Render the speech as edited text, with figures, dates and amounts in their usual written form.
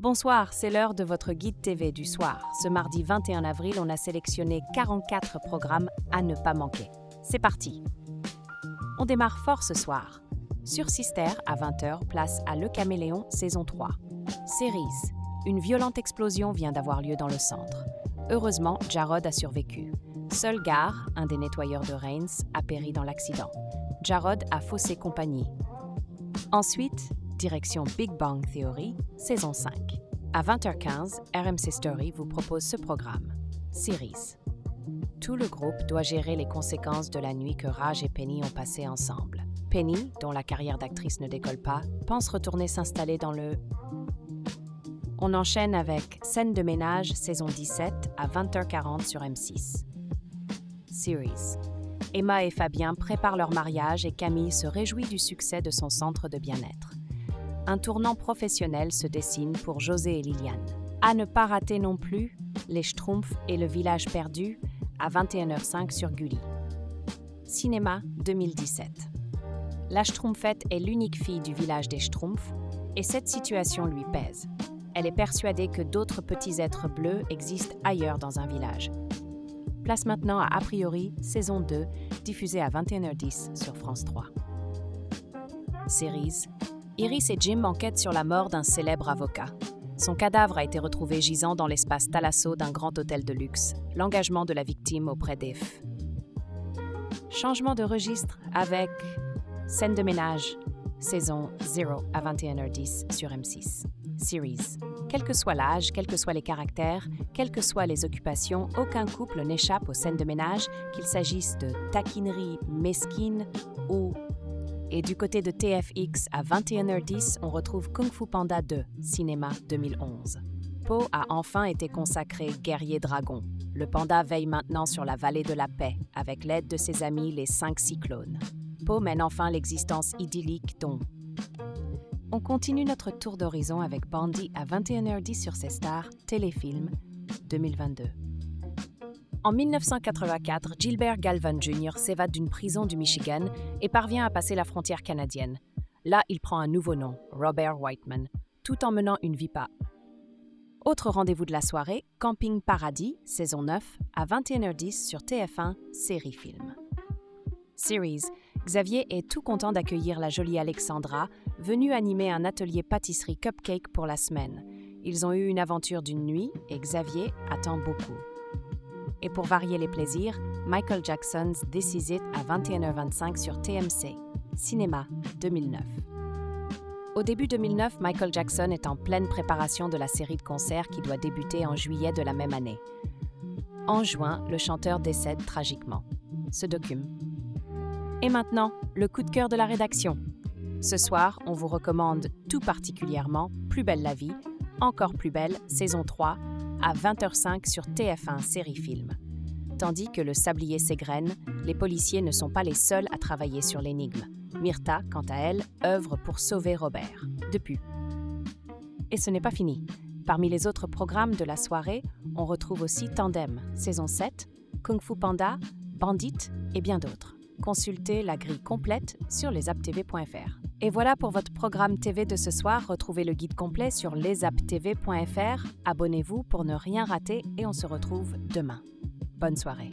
Bonsoir, c'est l'heure de votre guide TV du soir. Ce mardi 21 avril, on a sélectionné 44 programmes à ne pas manquer. C'est parti! On démarre fort ce soir. Sur Sister, à 20h, place à Le Caméléon, saison 3. Series. Une violente explosion vient d'avoir lieu dans le centre. Heureusement, Jarod a survécu. Seul Gar, un des nettoyeurs de Reigns, a péri dans l'accident. Jarod a faussé compagnie. Ensuite, direction Big Bang Theory, saison 5. À 20h15, RMC Story vous propose ce programme, Series. Tout le groupe doit gérer les conséquences de la nuit que Raj et Penny ont passée ensemble. Penny, dont la carrière d'actrice ne décolle pas, pense retourner s'installer dans le... On enchaîne avec Scène de ménage, saison 17, à 20h40 sur M6. Series. Emma et Fabien préparent leur mariage et Camille se réjouit du succès de son centre de bien-être. Un tournant professionnel se dessine pour José et Liliane. À ne pas rater non plus, Les Schtroumpfs et le village perdu à 21h05 sur Gulli. Cinéma 2017. La Schtroumpfette est l'unique fille du village des Schtroumpfs et cette situation lui pèse. Elle est persuadée que d'autres petits êtres bleus existent ailleurs dans un village. Place maintenant à A priori, saison 2, diffusée à 21h10 sur France 3. Series. Iris et Jim enquêtent sur la mort d'un célèbre avocat. Son cadavre a été retrouvé gisant dans l'espace Thalasso d'un grand hôtel de luxe, l'engagement de la victime auprès d'Ef. Changement de registre avec Scène de ménage, saison 0 à 21h10 sur M6. Series. Quel que soit l'âge, quels que soient les caractères, quelles que soient les occupations, aucun couple n'échappe aux scènes de ménage, qu'il s'agisse de taquinerie mesquine ou... Et du côté de TFX, à 21h10, on retrouve Kung Fu Panda 2, cinéma 2011. Po a enfin été consacré guerrier dragon. Le panda veille maintenant sur la vallée de la paix, avec l'aide de ses amis les 5 cyclones. Po mène enfin l'existence idyllique dont... On continue notre tour d'horizon avec Bandit à 21h10 sur ses stars, téléfilm 2022. En 1984, Gilbert Galvan Jr. s'évade d'une prison du Michigan et parvient à passer la frontière canadienne. Là, il prend un nouveau nom, Robert Whiteman, tout en menant une vie pas. Autre rendez-vous de la soirée, Camping Paradis, saison 9, à 21h10 sur TF1, série film. Series. Xavier est tout content d'accueillir la jolie Alexandra, venue animer un atelier pâtisserie cupcake pour la semaine. Ils ont eu une aventure d'une nuit et Xavier attend beaucoup. Et pour varier les plaisirs, Michael Jackson's This Is It à 21h25 sur TMC, cinéma 2009. Au début 2009, Michael Jackson est en pleine préparation de la série de concerts qui doit débuter en juillet de la même année. En juin, le chanteur décède tragiquement. Ce document. Et maintenant, le coup de cœur de la rédaction. Ce soir, on vous recommande tout particulièrement Plus belle la vie, Encore plus belle, saison 3, à 20h05 sur TF1 série film. Tandis que le sablier s'égrène, les policiers ne sont pas les seuls à travailler sur l'énigme. Myrtha, quant à elle, œuvre pour sauver Robert. Depuis. Et ce n'est pas fini. Parmi les autres programmes de la soirée, on retrouve aussi Tandem, saison 7, Kung Fu Panda, Bandit et bien d'autres. Consultez la grille complète sur lesaptv.fr. Et voilà pour votre programme TV de ce soir. Retrouvez le guide complet sur lesaptv.fr. Abonnez-vous pour ne rien rater et on se retrouve demain. Bonne soirée.